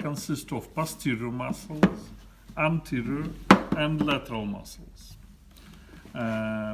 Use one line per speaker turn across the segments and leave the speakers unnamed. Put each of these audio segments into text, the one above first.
consist of posterior muscles, anterior and lateral muscles.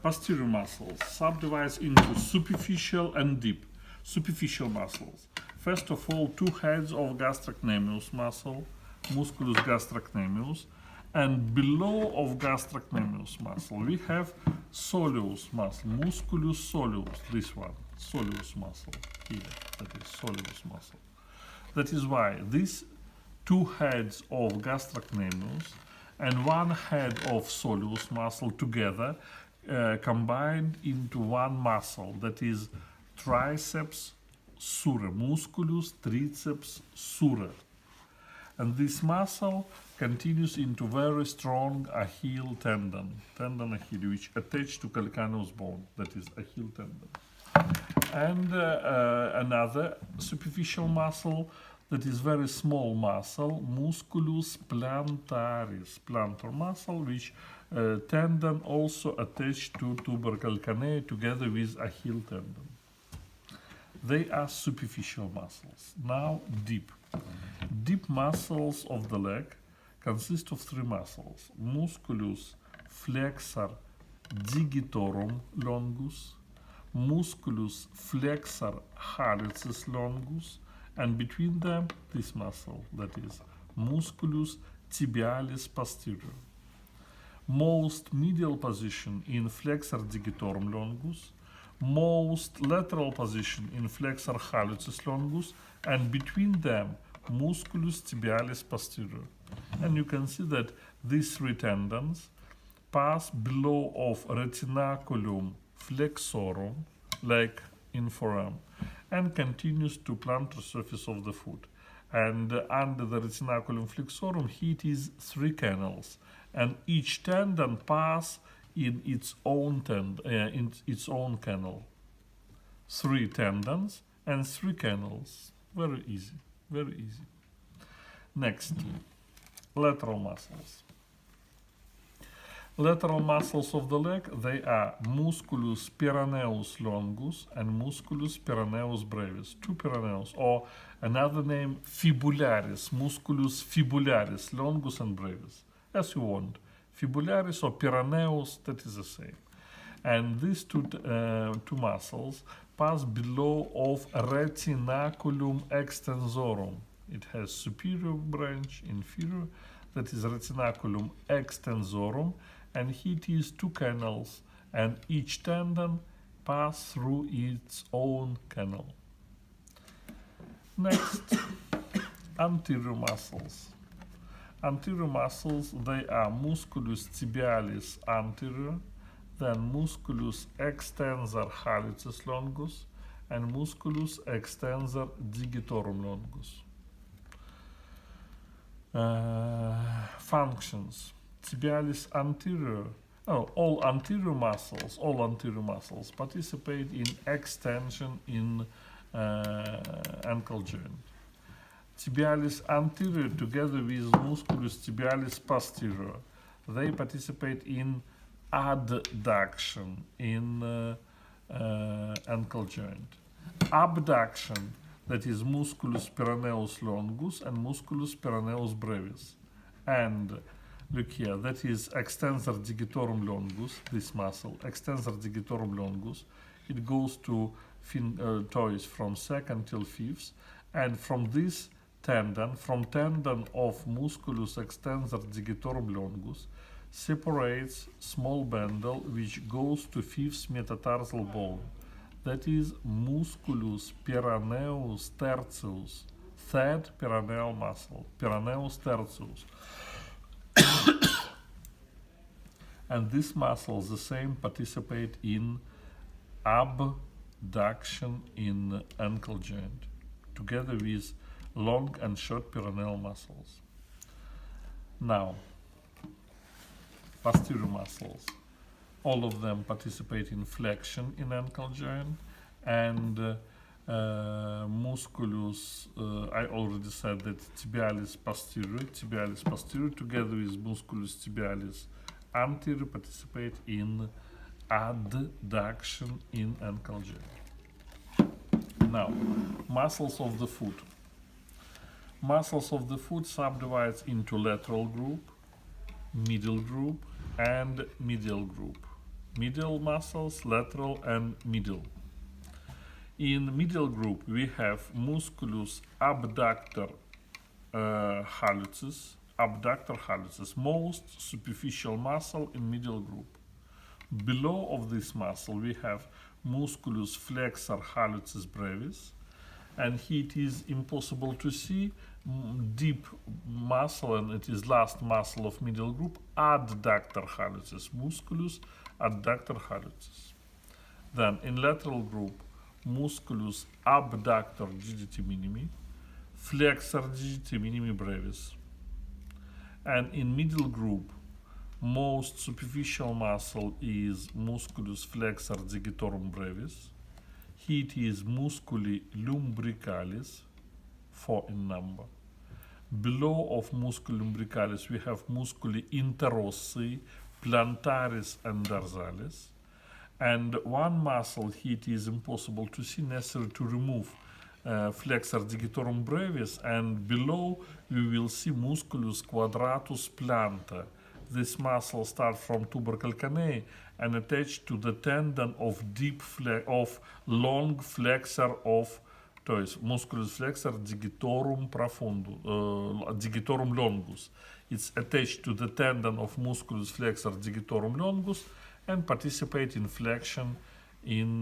Posterior muscles subdivide into superficial and deep. Superficial muscles. First of all, two heads of gastrocnemius muscle, musculus gastrocnemius, and below of gastrocnemius muscle we have soleus muscle, musculus soleus, this one, soleus muscle here, that is soleus muscle. That is why these two heads of gastrocnemius and one head of soleus muscle together combined into one muscle, that is triceps sura, musculus triceps sura. And this muscle continues into very strong Achilles tendon Achilles, which attached to calcaneus bone, that is Achilles tendon. And another superficial muscle, that is very small muscle, musculus plantaris, plantar muscle, which tendon also attached to tuber calcaneae together with Achilles tendon. They are superficial muscles. Now deep. Deep muscles of the leg consist of three muscles: musculus flexor digitorum longus, musculus flexor hallucis longus, and between them this muscle, that is musculus tibialis posterior. Most medial position in flexor digitorum longus, most lateral position in flexor hallucis longus, and between them musculus tibialis posterior. And you can see that these three tendons pass below of retinaculum flexorum, like in forearm, and continues to plantar surface of the foot. And under the retinaculum flexorum, it is three canals, and each tendon pass in its own canal. Three tendons and three canals. Very easy, very easy. Next, lateral muscles. Lateral muscles of the leg, they are musculus peroneus longus and musculus peroneus brevis. Two peroneus, or another name fibularis, musculus fibularis longus and brevis, as you want. Fibularis or peroneus, that is the same. And these two muscles pass below of retinaculum extensorum. It has superior branch, inferior, that is retinaculum extensorum, and it is two canals, and each tendon pass through its own canal. Next, anterior muscles. Anterior muscles, they are musculus tibialis anterior, then musculus extensor hallucis longus, and musculus extensor digitorum longus. Functions. Tibialis anterior, all anterior muscles participate in extension in ankle joint. Tibialis anterior together with musculus tibialis posterior, they participate in adduction in ankle joint. Abduction, that is musculus peroneus longus and musculus peroneus brevis. And look here, that is extensor digitorum longus, this muscle, extensor digitorum longus. It goes to toes from second till fifth, and from this tendon, from tendon of musculus extensor digitorum longus, separates small bundle which goes to fifth metatarsal bone. That is musculus peroneus tertius, third peroneal muscle, peroneus tertius. And these muscles, the same, participate in abduction in ankle joint, together with long and short peroneal muscles. Now, posterior muscles. All of them participate in flexion in ankle joint, and musculus, I already said that tibialis posterior together with musculus tibialis anterior participate in adduction in ankle joint. Now, muscles of the foot. Muscles of the foot subdivides into lateral group, middle group, and medial group. Medial muscles, lateral and middle. In middle group, we have musculus abductor hallucis, most superficial muscle in middle group. Below of this muscle, we have musculus flexor hallucis brevis, and here it is impossible to see deep muscle, and it is last muscle of middle group, adductor hallucis, musculus adductor hallucis. Then in lateral group, musculus abductor digiti minimi, flexor digiti minimi brevis. And in middle group, most superficial muscle is musculus flexor digitorum brevis. Here it is musculi lumbricalis, 4 in number. Below of musculi lumbricalis, we have musculi interossei, plantaris and dorsalis. And one muscle here it is impossible to see, necessary to remove flexor digitorum brevis, and below we will see musculus quadratus planta. This muscle starts from tubercle canae and attached to the tendon of long flexor of musculus flexor digitorum digitorum longus. It's attached to the tendon of musculus flexor digitorum longus and participate in flexion in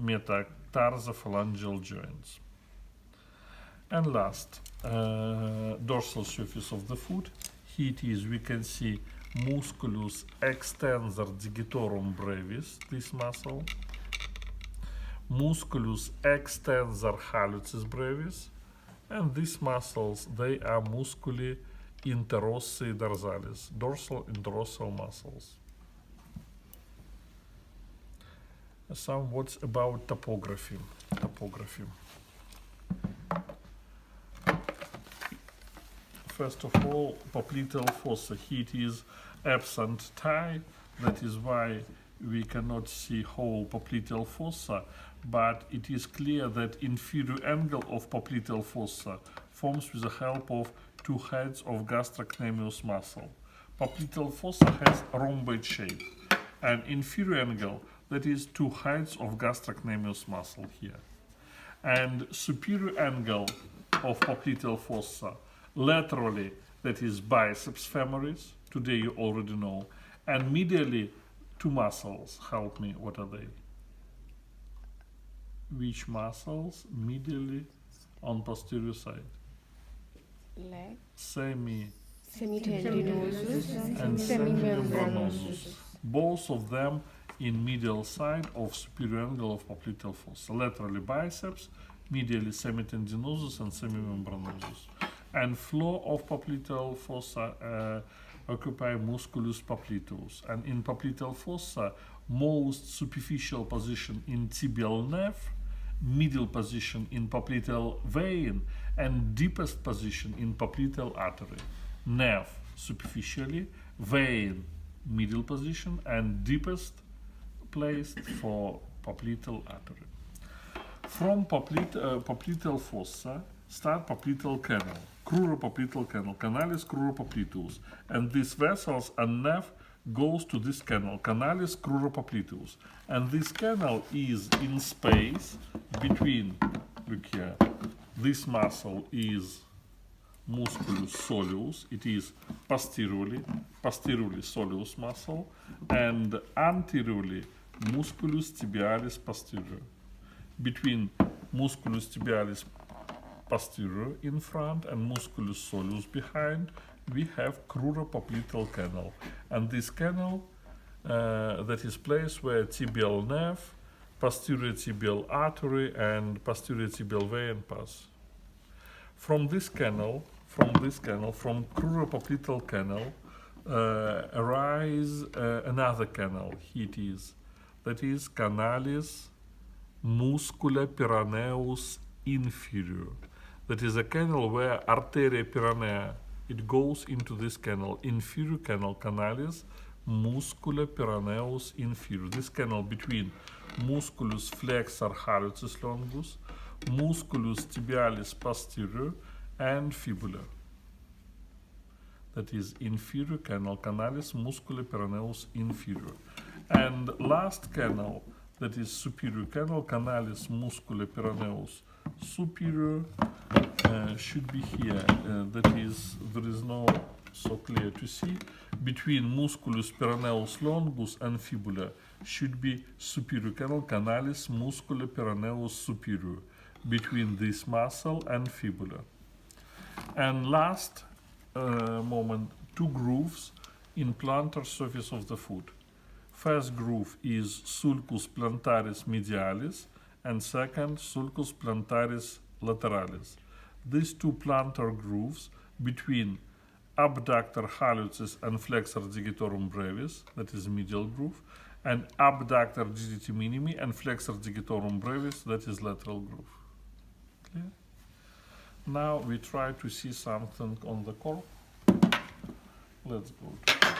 metatarsophalangeal joints. And last, dorsal surface of the foot. Here it is, we can see musculus extensor digitorum brevis, this muscle, musculus extensor hallucis brevis, and these muscles, they are musculi interossei dorsalis, dorsal and dorsal muscles. Some words about topography. First of all, popliteal fossa. Here it is absent tie. That is why we cannot see whole popliteal fossa, but it is clear that inferior angle of popliteal fossa forms with the help of two heads of gastrocnemius muscle. Popliteal fossa has rhomboid shape, and inferior angle, that is two heads of gastrocnemius muscle here. And superior angle of popliteal fossa laterally, that is biceps femoris, today you already know, and medially two muscles. Help me, what are they? Which muscles medially on posterior side?
Leg.
Semitendinosus and semimembranosus. Both of them in medial side of superior angle of popliteal fossa. Laterally biceps, medially semitendinosus and semimembranosus. And floor of popliteal fossa occupy musculus popliteus. And in popliteal fossa, most superficial position in tibial nerve, middle position in popliteal vein, and deepest position in popliteal artery. Nerve superficially, vein middle position, and deepest placed for popliteal artery. From popliteal fossa start popliteal canal, cruropopliteal canal, canalis cruropopliteus, and these vessels and nerve goes to this canal, canalis cruropopliteus, and this canal is in space between, look here, this muscle is musculus soleus, it is posteriorly soleus muscle, and anteriorly musculus tibialis posterior. Between musculus tibialis posterior in front and musculus soleus behind, we have cruropopliteal canal, and this canal that is placed where tibial nerve, posterior tibial artery, and posterior tibial vein pass. From cruropopliteal canal, arise another canal. Here it is, that is canalis muscula peroneus inferior. That is a canal where arteria peronea, it goes into this canal, inferior canal, canalis muscula peroneus inferior. This canal between musculus flexor hallucis longus, musculus tibialis posterior, and fibula. That is inferior canal, canalis musculi peroneus inferior. And last canal, that is superior canal, canalis musculi peroneus superior, should be here. That is, there is no so clear to see. Between musculus peroneus longus and fibula should be superior canal, canalis musculi peroneus superior, between this muscle and fibula. And last moment, two grooves in plantar surface of the foot. First groove is sulcus plantaris medialis, and second sulcus plantaris lateralis. These two plantar grooves between abductor hallucis and flexor digitorum brevis, that is medial groove, and abductor digiti minimi and flexor digitorum brevis, that is lateral groove. Clear? Now we try to see something on the corp. Let's go to